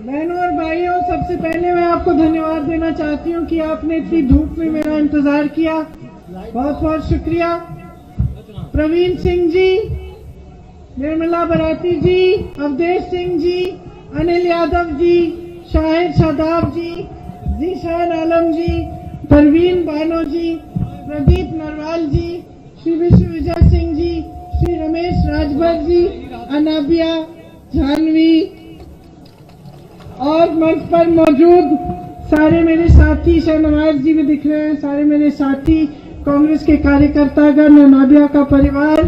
बहनों और भाइयों, सबसे पहले मैं आपको धन्यवाद देना चाहती हूँ कि आपने इतनी धूप में मेरा इंतजार किया। बहुत बहुत शुक्रिया। प्रवीण सिंह जी, निर्मला बराती जी, अवधेश सिंह जी, अनिल यादव जी, शाहिद शादाब जी, जीशान आलम जी, परवीन बानो जी, प्रदीप नरवाल जी, श्री विश्व विजय सिंह जी, श्री रमेश राजभर जी, अनाबिया, जानवी और मंच पर मौजूद सारे मेरे साथी, शहनवाज जी भी दिख रहे हैं, सारे मेरे साथी, कांग्रेस के कार्यकर्तागण, अनाबिया का परिवार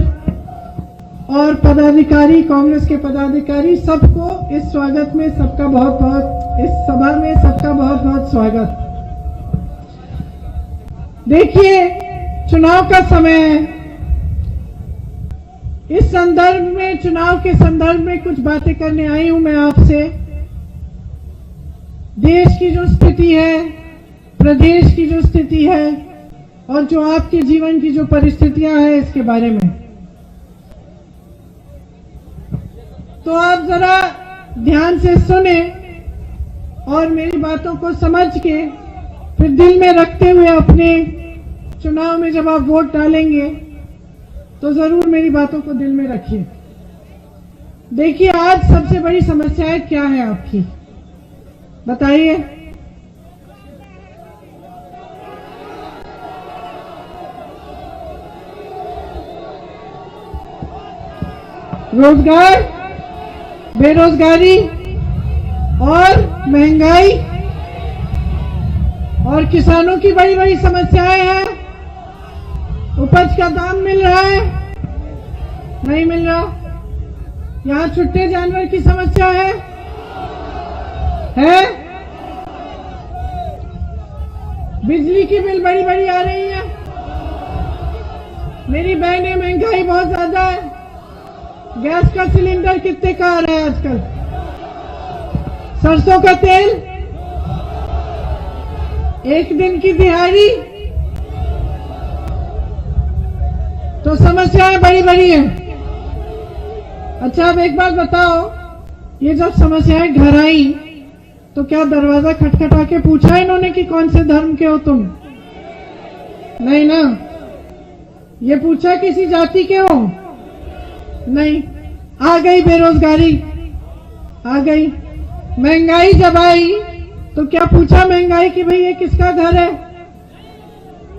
और पदाधिकारी, कांग्रेस के पदाधिकारी, सबको इस स्वागत में सबका बहुत बहुत, इस सभा में सबका बहुत बहुत स्वागत। देखिए, चुनाव का समय है। इस संदर्भ में, चुनाव के संदर्भ में कुछ बातें करने आई हूं मैं आपसे। देश की जो स्थिति है, प्रदेश की जो स्थिति है और जो आपके जीवन की जो परिस्थितियां हैं, इसके बारे में। तो आप जरा ध्यान से सुने और मेरी बातों को समझ के फिर दिल में रखते हुए अपने चुनाव में जब आप वोट डालेंगे तो जरूर मेरी बातों को दिल में रखिए। देखिए, आज सबसे बड़ी समस्याएं क्या है आपकी, बताइए। रोजगार, बेरोजगारी और महंगाई और किसानों की बड़ी बड़ी समस्याएं हैं। उपज का दाम मिल रहा है, नहीं मिल रहा। यहां छुट्टे जानवर की समस्या है? बिजली की बिल बड़ी बड़ी आ रही है। मेरी बहनें, महंगाई बहुत ज्यादा है। गैस का सिलेंडर कितने का आ रहा है आजकल? सरसों का तेल, एक दिन की दिहाड़ी। तो समस्याएं बड़ी बड़ी हैं। अच्छा, अब एक बात बताओ, ये जब समस्याएं घर आई तो क्या दरवाजा खटखटा के पूछा इन्होंने कि कौन से धर्म के हो तुम? नहीं ना। ये पूछा किसी जाति के हो? नहीं। आ गई बेरोजगारी, आ गई। महंगाई जब आई तो क्या पूछा महंगाई कि भाई ये किसका घर है,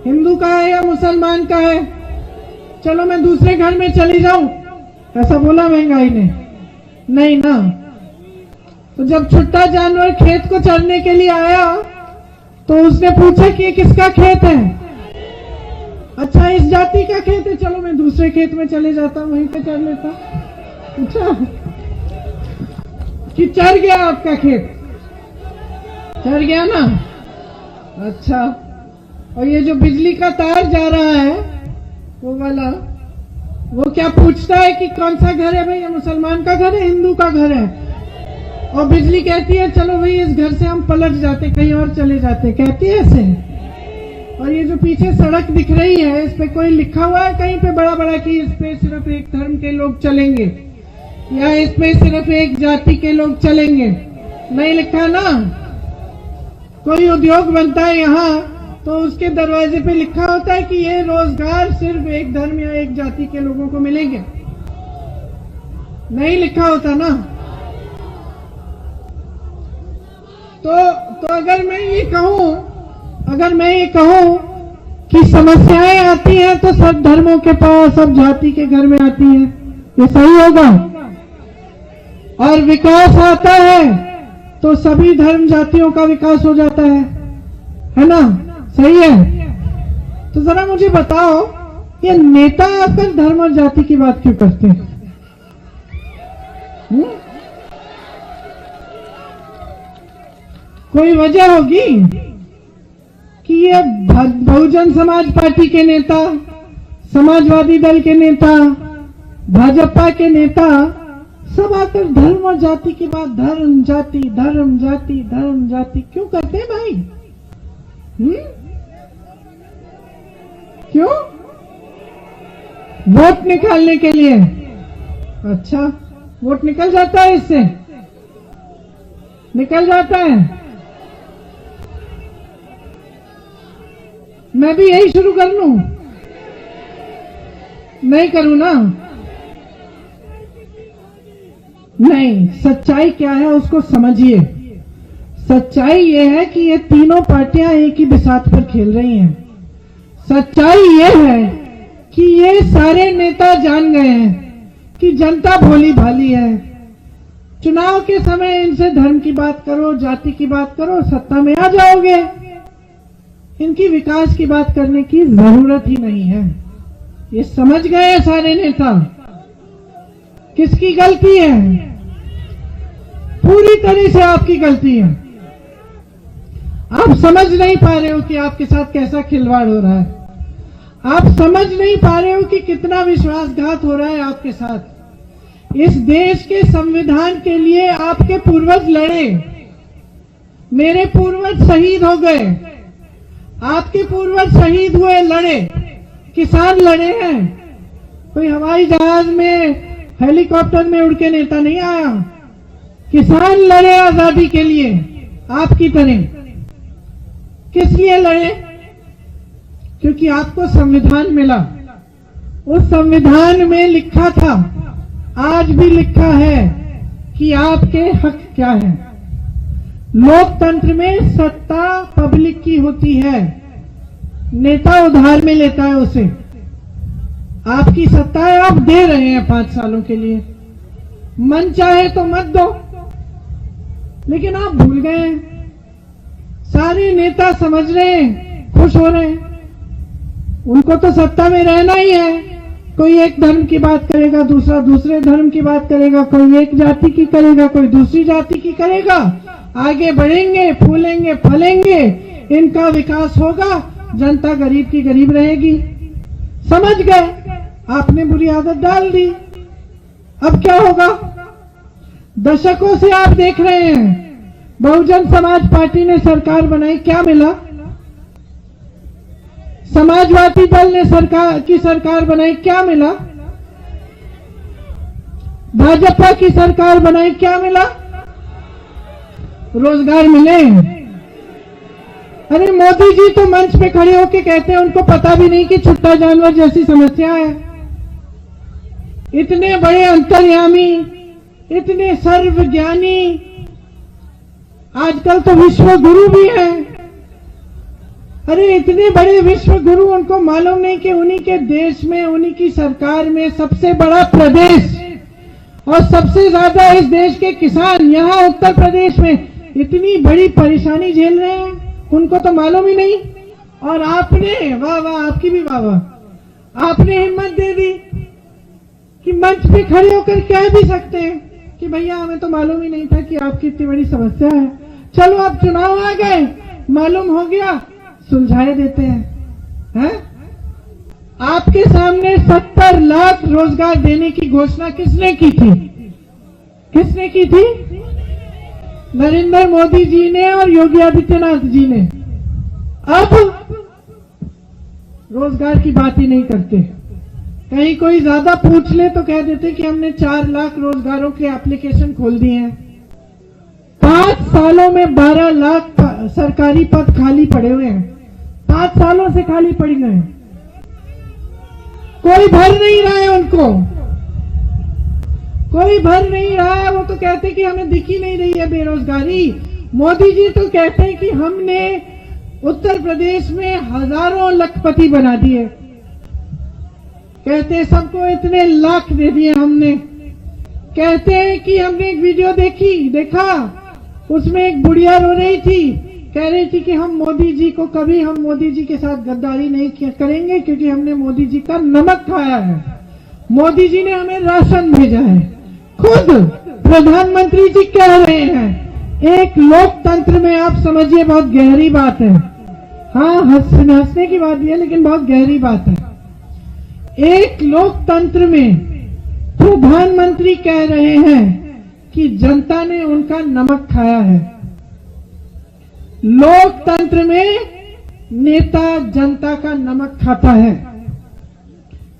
हिंदू का है या मुसलमान का है? चलो मैं दूसरे घर में चली जाऊं, ऐसा बोला महंगाई ने? नहीं ना। तो जब छुट्टा जानवर खेत को चरने के लिए आया तो उसने पूछा कि ये किसका खेत है? अच्छा, इस जाति का खेत है, चलो मैं दूसरे खेत में चले जाता हूं, वहीं पे चर लेता। अच्छा, कि चर गया आपका खेत? चर गया ना। अच्छा, और ये जो बिजली का तार जा रहा है वो वाला, वो क्या पूछता है कि कौन सा घर है भाई, ये मुसलमान का घर है, हिंदू का घर है? और बिजली कहती है चलो भाई इस घर से हम पलट जाते, कहीं और चले जाते, कहती है ऐसे। और ये जो पीछे सड़क दिख रही है, इस पे कोई लिखा हुआ है कहीं पे बड़ा बड़ा कि इस पे सिर्फ एक धर्म के लोग चलेंगे या इस पे सिर्फ एक जाति के लोग चलेंगे? नहीं लिखा ना। कोई उद्योग बनता है यहाँ तो उसके दरवाजे पे लिखा होता है कि ये रोजगार सिर्फ एक धर्म या एक जाति के लोगों को मिलेंगे। नहीं लिखा होता ना। तो अगर मैं ये कहूं कि समस्याएं आती हैं तो सब धर्मों के पास, सब जाति के घर में आती हैं, ये सही होगा? और विकास आता है तो सभी धर्म जातियों का विकास हो जाता है ना? सही है। तो जरा मुझे बताओ, ये नेता आकर धर्म और जाति की बात क्यों करते हैं? कोई वजह होगी कि ये बहुजन समाज पार्टी के नेता, समाजवादी दल के नेता, भाजपा के नेता सब आकर धर्म और जाति की बात, धर्म जाति धर्म जाति धर्म जाति क्यों करते हैं भाई? क्यों? वोट निकालने के लिए। अच्छा, वोट निकल जाता है इससे? निकल जाता है। मैं भी यही शुरू कर लूं? नहीं करूं ना? नहीं, सच्चाई क्या है उसको समझिए। सच्चाई ये है कि ये तीनों पार्टियां एक ही बिसात पर खेल रही हैं। सच्चाई ये है कि ये सारे नेता जान गए हैं कि जनता भोली भाली है। चुनाव के समय इनसे धर्म की बात करो, जाति की बात करो, सत्ता में आ जाओगे। इनकी विकास की बात करने की जरूरत ही नहीं है। ये समझ गए हैं सारे नेता। किसकी गलती है? पूरी तरह से आपकी गलती है। आप समझ नहीं पा रहे हो कि आपके साथ कैसा खिलवाड़ हो रहा है। आप समझ नहीं पा रहे हो कि कितना विश्वासघात हो रहा है आपके साथ। इस देश के संविधान के लिए आपके पूर्वज लड़े। मेरे पूर्वज शहीद हो गए, आपके पूर्वज शहीद हुए, लड़े। किसान लड़े हैं। कोई हवाई जहाज में, हेलीकॉप्टर में उड़ के नेता नहीं आया। किसान लड़े आजादी के लिए आपकी तरह। किस लिए लड़े? क्योंकि आपको संविधान मिला। उस संविधान में लिखा था, आज भी लिखा है कि आपके हक क्या है। लोकतंत्र में सत्ता पब्लिक की होती है, नेता उधार में लेता है उसे। आपकी सत्ता है, आप दे रहे हैं 5 सालों के लिए। मन चाहे तो मत दो, लेकिन आप भूल गए हैं। सारे नेता समझ रहे हैं, खुश हो रहे हैं। उनको तो सत्ता में रहना ही है। कोई एक धर्म की बात करेगा, दूसरा दूसरे धर्म की बात करेगा, कोई एक जाति की करेगा, कोई दूसरी जाति की करेगा। आगे बढ़ेंगे, फूलेंगे, फलेंगे, इनका विकास होगा, जनता गरीब की गरीब रहेगी। समझ गए, आपने बुरी आदत डाल दी। अब क्या होगा? दशकों से आप देख रहे हैं, बहुजन समाज पार्टी ने सरकार बनाई, क्या मिला? समाजवादी दल ने सरकार बनाई, क्या मिला? भाजपा की सरकार बनाई, क्या मिला? रोजगार मिले। अरे मोदी जी तो मंच पे खड़े होकर कहते हैं उनको पता भी नहीं कि छुट्टा जानवर जैसी समस्या है। इतने बड़े अंतर्यामी, इतने सर्वज्ञानी, आजकल तो विश्व गुरु भी हैं। अरे इतने बड़े विश्व गुरु, उनको मालूम नहीं कि उन्हीं के देश में, उन्हीं की सरकार में सबसे बड़ा प्रदेश और सबसे ज्यादा इस देश के किसान यहां उत्तर प्रदेश में इतनी बड़ी परेशानी झेल रहे हैं, उनको तो मालूम ही नहीं। और आपने, वाह वाह, आपकी भी वाह वाह, आपने हिम्मत दे दी कि मंच पे खड़े होकर कह भी सकते हैं कि भैया हमें तो मालूम ही नहीं था कि आपकी इतनी बड़ी समस्या है। चलो अब चुनाव आ गए, मालूम हो गया, सुलझाए देते हैं। आपके सामने 70 लाख रोजगार देने की घोषणा किसने की थी? किसने की थी? नरेंद्र मोदी जी ने और योगी आदित्यनाथ जी ने। अब रोजगार की बात ही नहीं करते। कहीं कोई ज्यादा पूछ ले तो कह देते कि हमने 4 लाख रोजगारों के एप्लीकेशन खोल दिए हैं। 5 सालों में 12 लाख सरकारी पद खाली पड़े हुए हैं। 5 सालों से खाली पड़ गए, कोई भर नहीं रहा है उनको, कोई भर नहीं रहा है। वो तो कहते कि हमें दिख ही नहीं रही है बेरोजगारी। मोदी जी तो कहते हैं कि हमने उत्तर प्रदेश में हजारों लखपति बना दिए। कहते सबको इतने लाख दे दिए हमने। कहते हैं कि हमने एक वीडियो देखा, उसमें एक बुढ़िया रो रही थी, कह रही थी कि हम मोदी जी के साथ गद्दारी नहीं करेंगे क्योंकि हमने मोदी जी का नमक खाया है। मोदी जी ने हमें राशन भेजा है। खुद प्रधानमंत्री जी कह रहे हैं। एक लोकतंत्र में आप समझिए बहुत गहरी बात है। हाँ, हंसने की बात भी है, लेकिन बहुत गहरी बात है। एक लोकतंत्र में प्रधानमंत्री कह रहे हैं कि जनता ने उनका नमक खाया है। लोकतंत्र में नेता जनता का नमक खाता है,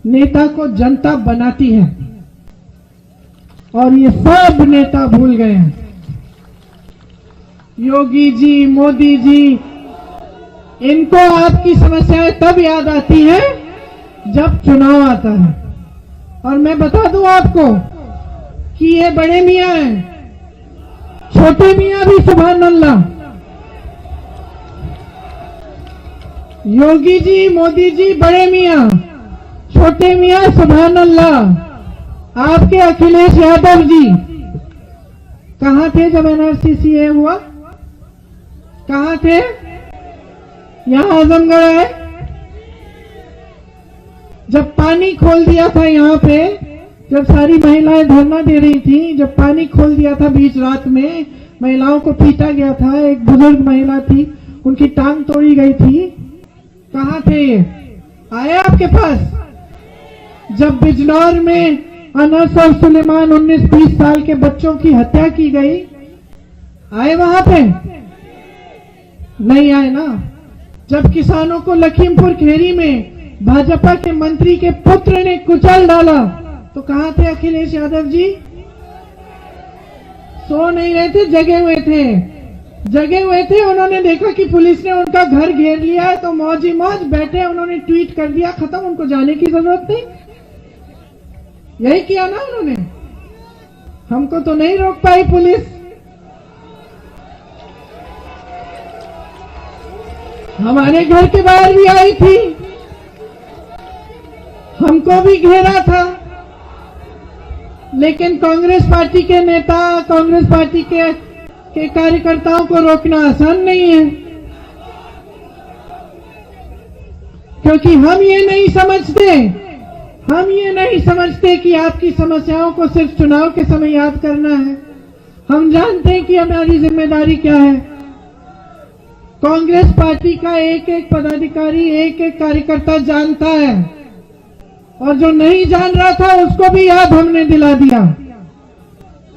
नेता को जनता बनाती है, और ये सब नेता भूल गए हैं। योगी जी, मोदी जी, इनको आपकी समस्याएं तब याद आती हैं जब चुनाव आता है। और मैं बता दूं आपको कि ये बड़े मियां हैं, छोटे मियां भी सुभान अल्लाह। योगी जी, मोदी जी बड़े मियां, छोटे मियां सुभान अल्लाह। आपके अखिलेश यादव जी कहां थे जब एनआरसी सीए हुआ? कहां थे? यहां आजमगढ़ है। जब पानी खोल दिया था यहां पे, जब सारी महिलाएं धरना दे रही थी, जब पानी खोल दिया था बीच रात में, महिलाओं को पीटा गया था, एक बुजुर्ग महिला थी, उनकी टांग तोड़ी गई थी, कहां थे ये? आए आपके पास? जब बिजनौर में अनस और सुलेमान 19-20 साल के बच्चों की हत्या की गई, आए वहां पे? नहीं आए ना। जब किसानों को लखीमपुर खेरी में भाजपा के मंत्री के पुत्र ने कुचल डाला, तो कहां थे अखिलेश यादव जी? सो नहीं रहे थे, जगे हुए थे। जगे हुए थे। उन्होंने देखा कि पुलिस ने उनका घर घेर लिया है, तो मौज ही मौज बैठे, उन्होंने ट्वीट कर दिया, खत्म, उनको जाने की जरूरत नहीं। यही किया ना उन्होंने। हमको तो नहीं रोक पाई पुलिस। हमारे घर के बाहर भी आई थी, हमको भी घेरा था, लेकिन कांग्रेस पार्टी के नेता, कांग्रेस पार्टी के कार्यकर्ताओं को रोकना आसान नहीं है, क्योंकि हम ये नहीं समझते कि आपकी समस्याओं को सिर्फ चुनाव के समय याद करना है। हम जानते हैं कि हमारी जिम्मेदारी क्या है। कांग्रेस पार्टी का एक एक पदाधिकारी, एक एक कार्यकर्ता जानता है, और जो नहीं जान रहा था उसको भी याद हमने दिला दिया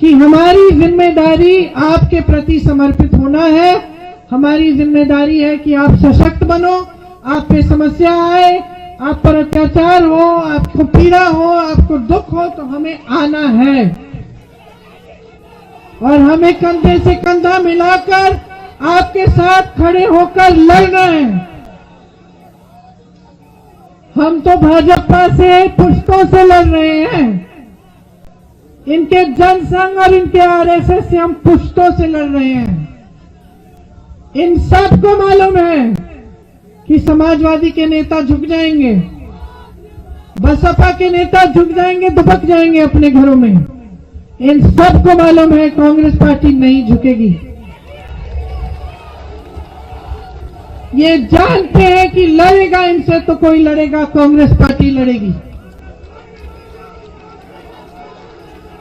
कि हमारी जिम्मेदारी आपके प्रति समर्पित होना है। हमारी जिम्मेदारी है कि आप सशक्त बनो, आप पे समस्या आए, आप पर अत्याचार हो, आपको पीड़ा हो, आपको दुख हो, तो हमें आना है और हमें कंधे से कंधा मिलाकर आपके साथ खड़े होकर लड़ना है। हम तो भाजपा से पुश्तों से लड़ रहे हैं, इनके जनसंघ और इनके आरएसएस से हम पुश्तों से लड़ रहे हैं। इन सबको मालूम है कि समाजवादी के नेता झुक जाएंगे, बसपा के नेता झुक जाएंगे, दुबक जाएंगे अपने घरों में। इन सबको मालूम है कांग्रेस पार्टी नहीं झुकेगी। ये जानते हैं कि लड़ेगा इनसे तो कोई लड़ेगा, कांग्रेस पार्टी लड़ेगी।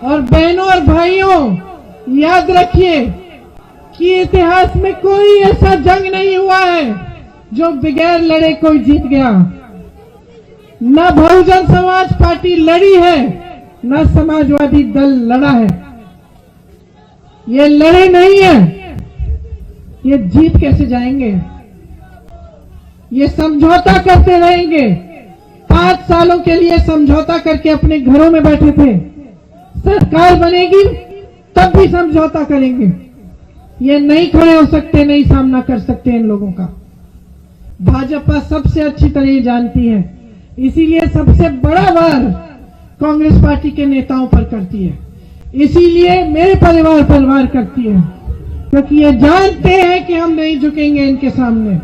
और बहनों और भाइयों, याद रखिए कि इतिहास में कोई ऐसा जंग नहीं हुआ है जो बगैर लड़े कोई जीत गया। न बहुजन समाज पार्टी लड़ी है, न समाजवादी दल लड़ा है। ये लड़े नहीं है, ये जीत कैसे जाएंगे? ये समझौता करते रहेंगे। 5 सालों के लिए समझौता करके अपने घरों में बैठे थे। सरकार बनेगी तब भी समझौता करेंगे। ये नहीं खड़े हो सकते, नहीं सामना कर सकते इन लोगों का। भाजपा सबसे अच्छी तरह ये जानती है, इसीलिए सबसे बड़ा वार कांग्रेस पार्टी के नेताओं पर करती है, इसीलिए मेरे परिवार पर वार करती है, क्योंकि ये जानते हैं कि हम नहीं झुकेंगे इनके सामने।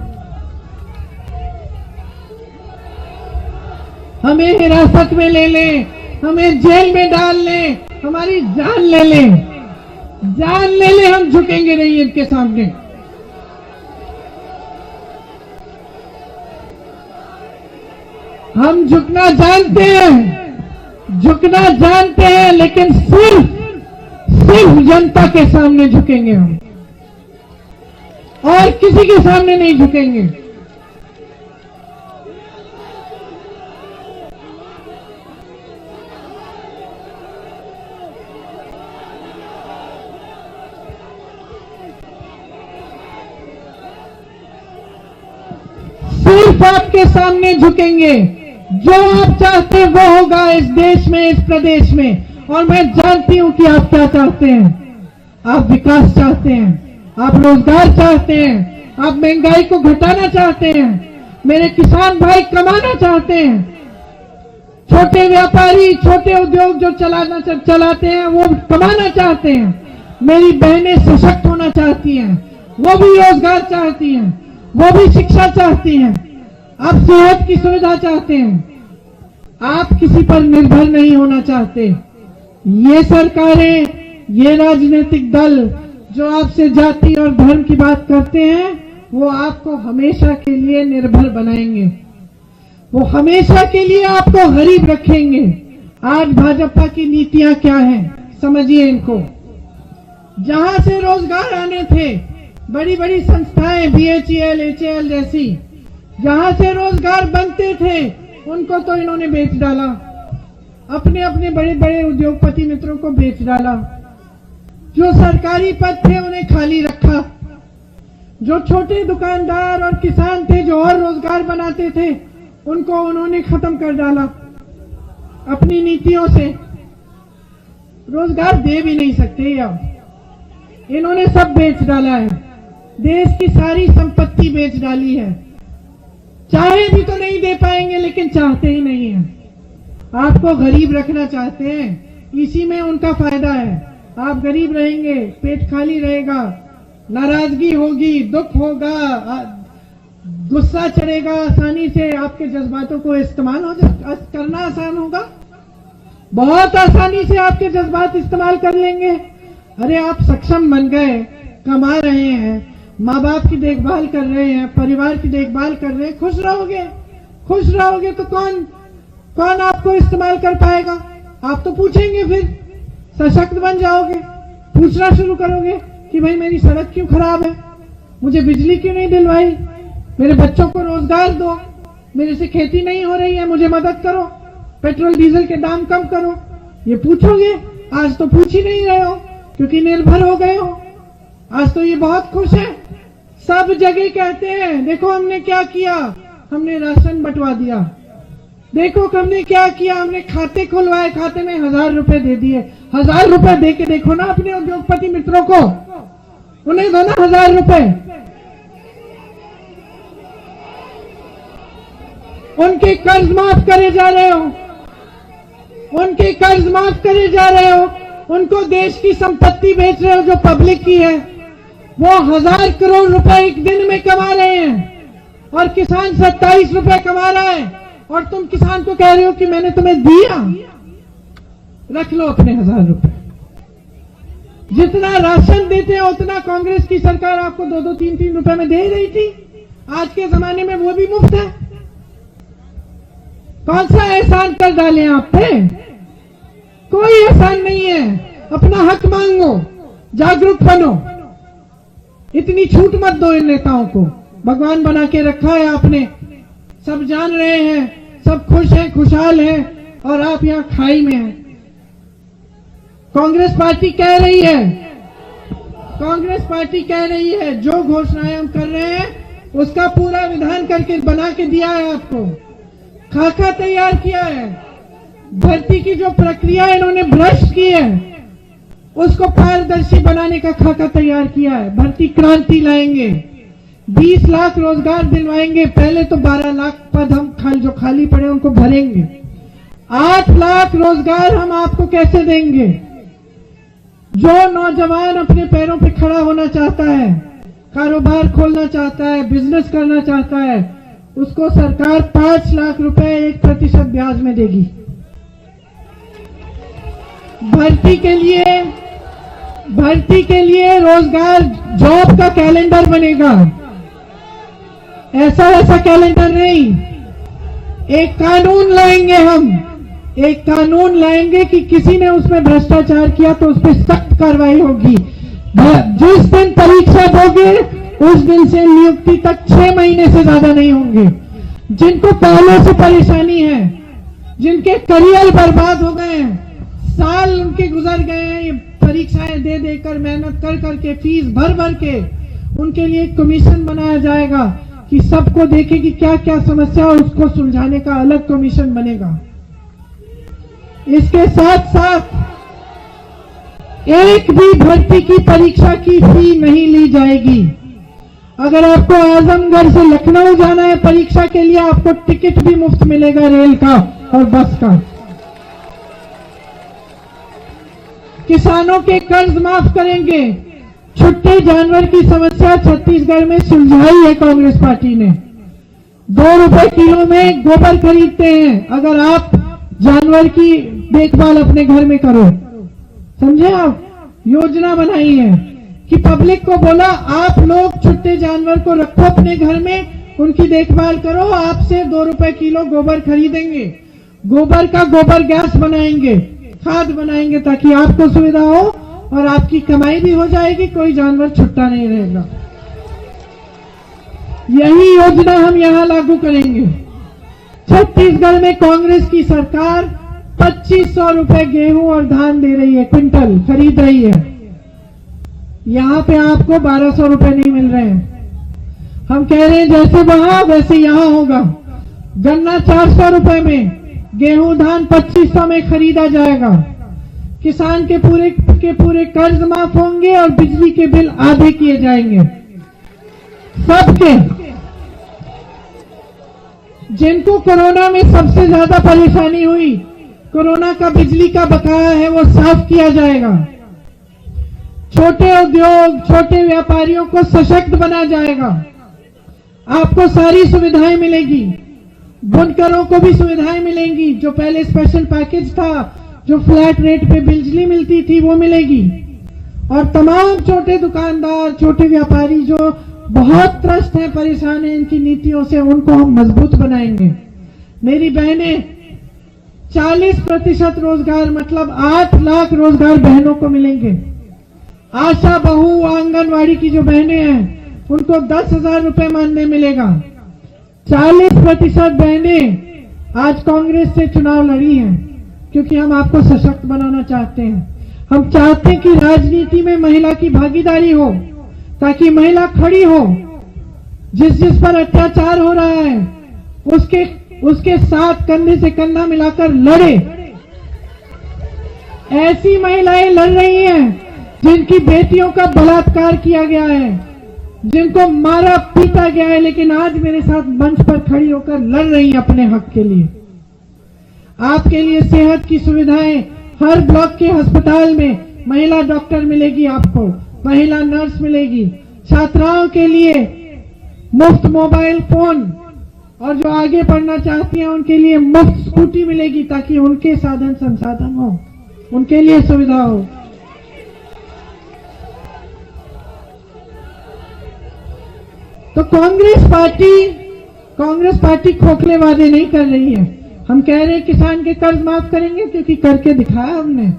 हमें हिरासत में ले लें, हमें जेल में डाल लें, हमारी जान ले लें, हम झुकेंगे नहीं इनके सामने। हम झुकना जानते हैं, लेकिन सिर्फ जनता के सामने झुकेंगे हम, और किसी के सामने नहीं झुकेंगे। सिर्फ आपके सामने झुकेंगे। जो आप चाहते हैं वो होगा इस देश में, इस प्रदेश में। और मैं जानती हूं कि आप क्या चाहते हैं। आप विकास चाहते हैं, आप रोजगार चाहते हैं, आप महंगाई को घटाना चाहते हैं, मेरे किसान भाई कमाना चाहते हैं, छोटे व्यापारी छोटे उद्योग जो चलाते हैं वो कमाना चाहते हैं, मेरी बहनें सशक्त होना चाहती हैं, वो भी रोजगार चाहती हैं, वो भी शिक्षा चाहती हैं, आप सेहत की सुविधा चाहते हैं, आप किसी पर निर्भर नहीं होना चाहते। ये सरकारें, ये राजनीतिक दल जो आपसे जाति और धर्म की बात करते हैं वो आपको हमेशा के लिए निर्भर बनाएंगे, वो हमेशा के लिए आपको गरीब रखेंगे। आज भाजपा की नीतियां क्या हैं समझिए इनको। जहां से रोजगार आने थे, बड़ी बड़ी संस्थाएं BHEL, HAL जैसी, जहां से रोजगार बनते थे उनको तो इन्होंने बेच डाला, अपने अपने बड़े बड़े उद्योगपति मित्रों को बेच डाला। जो सरकारी पद थे उन्हें खाली रखा, जो छोटे दुकानदार और किसान थे जो और रोजगार बनाते थे उनको उन्होंने खत्म कर डाला। अपनी नीतियों से रोजगार दे भी नहीं सकते, अब इन्होंने सब बेच डाला है, देश की सारी संपत्ति बेच डाली है। चाहे भी तो नहीं दे पाएंगे लेकिन चाहते ही नहीं है, आपको गरीब रखना चाहते हैं, इसी में उनका फायदा है। आप गरीब रहेंगे, पेट खाली रहेगा, नाराजगी होगी, दुख होगा, गुस्सा चढ़ेगा, आसानी से आपके जज्बातों को इस्तेमाल करना आसान होगा, बहुत आसानी से आपके जज्बात इस्तेमाल कर लेंगे। अरे आप सक्षम बन गए, कमा रहे हैं, माँ बाप की देखभाल कर रहे हैं, परिवार की देखभाल कर रहे हैं, खुश रहोगे तो कौन आपको इस्तेमाल कर पाएगा। आप तो पूछेंगे, फिर सशक्त बन जाओगे, पूछना शुरू करोगे कि भाई मेरी सड़क क्यों खराब है, मुझे बिजली क्यों नहीं दिलवाई, मेरे बच्चों को रोजगार दो, मेरे से खेती नहीं हो रही है, मुझे मदद करो, पेट्रोल डीजल के दाम कम करो। ये पूछोगे। आज तो पूछ ही नहीं रहे हो क्योंकि निर्भर हो गए हो। आज तो ये बहुत खुश है, सब जगह कहते हैं देखो हमने क्या किया, हमने राशन बंटवा दिया, देखो हमने क्या किया, हमने खाते खुलवाए, खाते में 1000 रुपए दे दिए। 1000 रुपए दे के देखो ना अपने उद्योगपति मित्रों को, उन्हें दो ना 1000 रुपए, उनके कर्ज माफ करे जा रहे हो, उनके कर्ज माफ करे जा रहे हो, उनको देश की संपत्ति बेच रहे हो जो पब्लिक की है। वो 1000 करोड़ रुपए एक दिन में कमा रहे हैं और किसान 27 रुपए कमा रहा है, और तुम किसान को कह रहे हो कि मैंने तुम्हें दिया, रख लो अपने 1000 रुपए। जितना राशन देते हैं उतना कांग्रेस की सरकार आपको 2-2, 3-3 रुपए में दे रही थी। आज के जमाने में वो भी मुफ्त है। कौन सा एहसान कर डाले आप पे? कोई एहसान नहीं है। अपना हक मांगो, जागरूक बनो, इतनी छूट मत दो इन नेताओं को। भगवान बना के रखा है आपने, सब जान रहे हैं, सब खुश हैं, खुशहाल हैं, और आप यहां खाई में हैं। कांग्रेस पार्टी कह रही है जो घोषणाएं हम कर रहे हैं उसका पूरा विधान करके बना के दिया है आपको, खाका तैयार किया है। भर्ती की जो प्रक्रिया इन्होंने भ्रष्ट की है उसको पारदर्शी बनाने का खाका तैयार किया है। भर्ती क्रांति लाएंगे, 20 लाख रोजगार दिलवाएंगे। पहले तो 12 लाख पद हम जो खाली पड़े उनको भरेंगे। 8 लाख रोजगार हम आपको कैसे देंगे? जो नौजवान अपने पैरों पे खड़ा होना चाहता है, कारोबार खोलना चाहता है, बिजनेस करना चाहता है, उसको सरकार 5 लाख रुपए 1% ब्याज में देगी। भर्ती के लिए रोजगार जॉब का कैलेंडर बनेगा। ऐसा कैलेंडर नहीं, एक कानून लाएंगे हम, एक कानून लाएंगे कि किसी ने उसमें भ्रष्टाचार किया तो उस पर सख्त कार्रवाई होगी। जिस दिन परीक्षा दोगे उस दिन से नियुक्ति तक 6 महीने से ज्यादा नहीं होंगे। जिनको पहले से परेशानी है, जिनके करियर बर्बाद हो गए हैं, साल उनके गुजर गए हैं ये परीक्षाएं दे देकर, मेहनत कर करके, फीस भर भर के, उनके लिए एक कमीशन बनाया जाएगा कि सबको देखे कि क्या क्या समस्या है, उसको सुलझाने का अलग कमीशन बनेगा। इसके साथ साथ एक भी भर्ती की परीक्षा की फी नहीं ली जाएगी। अगर आपको आजमगढ़ से लखनऊ जाना है परीक्षा के लिए, आपको टिकट भी मुफ्त मिलेगा रेल का और बस का। किसानों के कर्ज माफ करेंगे। छुट्टे जानवर की समस्या छत्तीसगढ़ में सुलझाई है कांग्रेस पार्टी ने। 2 रुपए किलो में गोबर खरीदते हैं अगर आप जानवर की देखभाल अपने घर में करो। समझे आप? योजना बनाई है कि पब्लिक को बोला आप लोग छुट्टे जानवर को रखो अपने घर में, उनकी देखभाल करो, आपसे 2 रुपए किलो गोबर खरीदेंगे। गोबर का गोबर गैस बनाएंगे, खाद बनाएंगे, ताकि आपको सुविधा हो और आपकी कमाई भी हो जाएगी, कोई जानवर छुट्टा नहीं रहेगा। यही योजना हम यहां लागू करेंगे। छत्तीसगढ़ में कांग्रेस की सरकार 2500 रुपए गेहूं और धान दे रही है, क्विंटल खरीद रही है। यहां पे आपको 1200 रुपए नहीं मिल रहे हैं। हम कह रहे हैं जैसे वहां वैसे यहां होगा। गन्ना 400 रुपए में, गेहूं धान 2500 में खरीदा जाएगा। किसान के पूरे कर्ज माफ होंगे और बिजली के बिल आधे किए जाएंगे सबके। जिनको कोरोना में सबसे ज्यादा परेशानी हुई, कोरोना का बिजली का बकाया है वो साफ किया जाएगा। छोटे उद्योग, छोटे व्यापारियों को सशक्त बनाया जाएगा। आपको सारी सुविधाएं मिलेगी। बुनकरों को भी सुविधाएं मिलेंगी। जो पहले स्पेशल पैकेज था, जो फ्लैट रेट पे बिजली मिलती थी, वो मिलेगी। और तमाम छोटे दुकानदार, छोटे व्यापारी जो बहुत त्रस्त हैं, परेशान हैं इनकी नीतियों से, उनको हम मजबूत बनाएंगे। मेरी बहनें, 40% रोजगार, मतलब 8 लाख रोजगार बहनों को मिलेंगे। आशा बहू, आंगनवाड़ी की जो बहनें हैं, उनको 10,000 रुपए मानदेय मिलेगा। 40% बहनें आज कांग्रेस से चुनाव लड़ी हैं, क्योंकि हम आपको सशक्त बनाना चाहते हैं। हम चाहते हैं कि राजनीति में महिला की भागीदारी हो, ताकि महिला खड़ी हो। जिस पर अत्याचार हो रहा है उसके साथ कंधे से कंधा मिलाकर लड़े। ऐसी महिलाएं लड़ रही हैं जिनकी बेटियों का बलात्कार किया गया है, जिनको मारा पीटा गया है, लेकिन आज मेरे साथ मंच पर खड़ी होकर लड़ रही हैं अपने हक के लिए। आपके लिए सेहत की सुविधाएं, हर ब्लॉक के अस्पताल में महिला डॉक्टर मिलेगी, आपको महिला नर्स मिलेगी। छात्राओं के लिए मुफ्त मोबाइल फोन, और जो आगे पढ़ना चाहती हैं उनके लिए मुफ्त स्कूटी मिलेगी, ताकि उनके साधन संसाधन हो, उनके लिए सुविधा हो। तो कांग्रेस पार्टी खोखले वादे नहीं कर रही है। हम कह रहे हैं किसान के कर्ज माफ करेंगे, क्योंकि करके दिखाया हमने।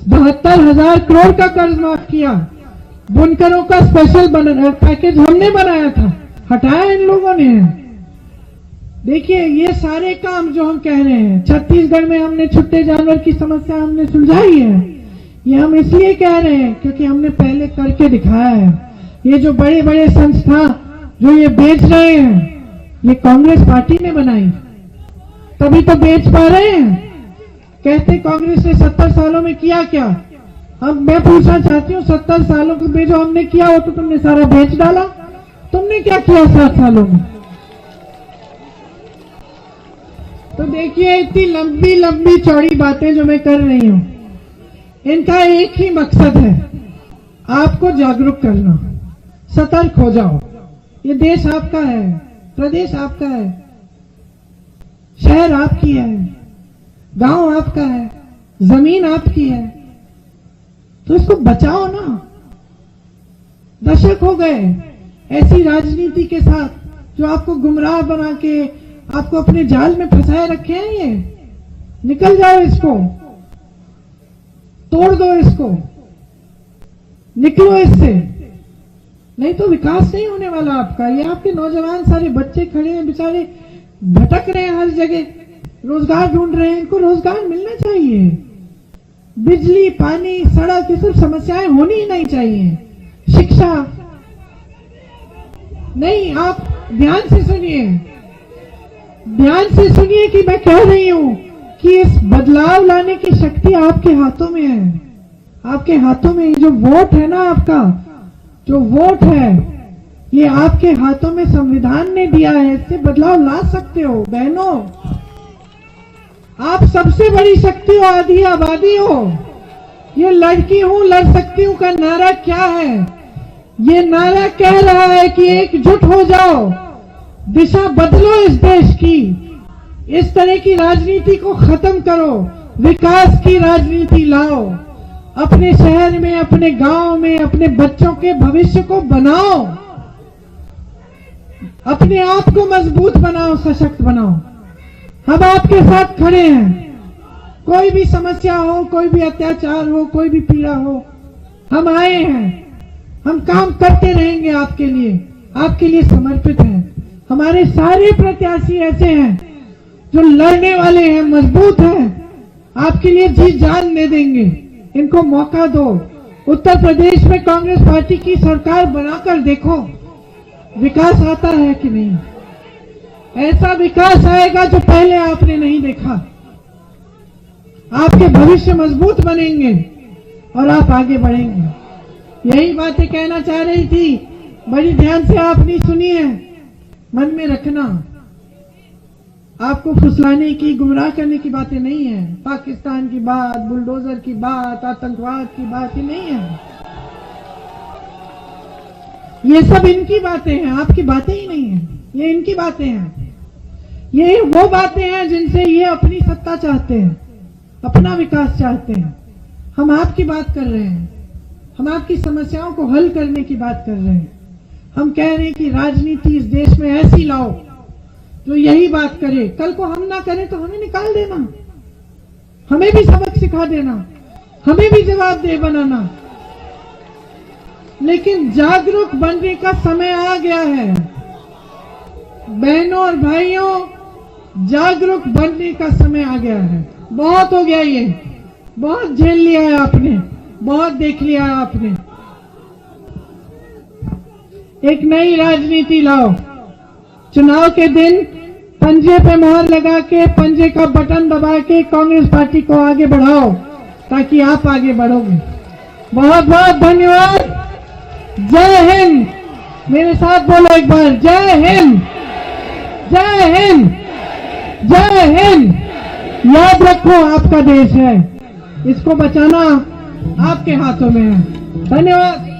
72,000 करोड़ का कर्ज माफ किया। बुनकरों का स्पेशल पैकेज हमने बनाया था, हटाया इन लोगों ने। देखिए, ये सारे काम जो हम कह रहे हैं, छत्तीसगढ़ में हमने छुट्टे जानवर की समस्या हमने सुलझाई है। ये हम इसलिए कह रहे हैं क्योंकि हमने पहले करके दिखाया है। ये जो बड़े बड़े संस्था जो ये बेच रहे हैं, ये कांग्रेस पार्टी ने बनाई, तभी तो बेच पा रहे हैं। कहते कांग्रेस ने 70 सालों में किया क्या? मैं पूछना चाहती हूँ, 70 सालों में जो हमने किया हो तो तुमने सारा बेच डाला। तुमने क्या किया 7 सालों में? तो देखिए, इतनी लंबी लंबी चौड़ी बातें जो मैं कर रही हूं, इनका एक ही मकसद है, आपको जागरूक करना। सतर्क हो जाओ। ये देश आपका है, प्रदेश आपका है, शहर आपकी है, गांव आपका है, जमीन आपकी है, तो इसको बचाओ ना। दशक हो गए ऐसी राजनीति के साथ जो आपको गुमराह बना के आपको अपने जाल में फंसाए रखे हैं। ये निकल जाओ, इसको तोड़ दो, इसको निकलो इससे, नहीं तो विकास नहीं होने वाला आपका। ये आपके नौजवान सारे बच्चे खड़े हैं, बेचारे भटक रहे हैं, हर जगह रोजगार ढूंढ रहे हैं, इनको रोजगार मिलना चाहिए। बिजली, पानी, सड़क, ये सब समस्याएं होनी ही नहीं चाहिए। शिक्षा नहीं। आप ध्यान से सुनिए, ध्यान से सुनिए कि मैं कह रही हूं कि इस बदलाव लाने की शक्ति आपके हाथों में है। आपके हाथों में ये जो वोट है ना, आपका जो वोट है, ये आपके हाथों में संविधान ने दिया है। इससे बदलाव ला सकते हो बहनों। आप सबसे बड़ी शक्ति हो, आधी आबादी हो। ये लड़की हूं लड़ सकती हूं का नारा क्या है? ये नारा कह रहा है कि एकजुट हो जाओ, दिशा बदलो इस देश की। इस तरह की राजनीति को खत्म करो, विकास की राजनीति लाओ। अपने शहर में, अपने गांव में, अपने बच्चों के भविष्य को बनाओ। अपने आप को मजबूत बनाओ, सशक्त बनाओ। हम आपके साथ खड़े हैं। कोई भी समस्या हो, कोई भी अत्याचार हो, कोई भी पीड़ा हो, हम आए हैं। हम काम करते रहेंगे आपके लिए समर्पित हैं। हमारे सारे प्रत्याशी ऐसे हैं जो लड़ने वाले हैं, मजबूत हैं, आपके लिए जी जान दे देंगे। इनको मौका दो। उत्तर प्रदेश में कांग्रेस पार्टी की सरकार बनाकर देखो, विकास आता है कि नहीं। ऐसा विकास आएगा जो पहले आपने नहीं देखा। आपके भविष्य मजबूत बनेंगे और आप आगे बढ़ेंगे। यही बातें कहना चाह रही थी, बड़ी ध्यान से आपने सुनी है। मन में रखना, आपको फुसलाने की, गुमराह करने की बातें नहीं है। पाकिस्तान की बात, बुलडोजर की बात, आतंकवाद की बात ही नहीं है। ये सब इनकी बातें हैं, आपकी बातें ही नहीं है। ये इनकी बातें हैं। ये वो बातें हैं जिनसे ये अपनी सत्ता चाहते हैं, अपना विकास चाहते हैं। हम आपकी बात कर रहे हैं। हम आपकी समस्याओं को हल करने की बात कर रहे हैं। हम कह रहे हैं कि राजनीति इस देश में ऐसी लाओ जो यही बात करे। कल को हम ना करें तो हमें निकाल देना, हमें भी सबक सिखा देना, हमें भी जवाबदेह बनाना। लेकिन जागरूक बनने का समय आ गया है बहनों और भाइयों, जागरूक बनने का समय आ गया है। बहुत हो गया, ये बहुत झेल लिया है आपने, बहुत देख लिया है आपने। एक नई राजनीति लाओ। चुनाव के दिन पंजे पे मोहर लगा के, पंजे का बटन दबा के कांग्रेस पार्टी को आगे बढ़ाओ, ताकि आप आगे बढ़ोगे। बहुत बहुत धन्यवाद। जय हिंद। मेरे साथ बोलो एक बार, जय हिंद, जय हिंद, जय हिंद। याद रखो, आपका देश है, इसको बचाना आपके हाथों में है। धन्यवाद।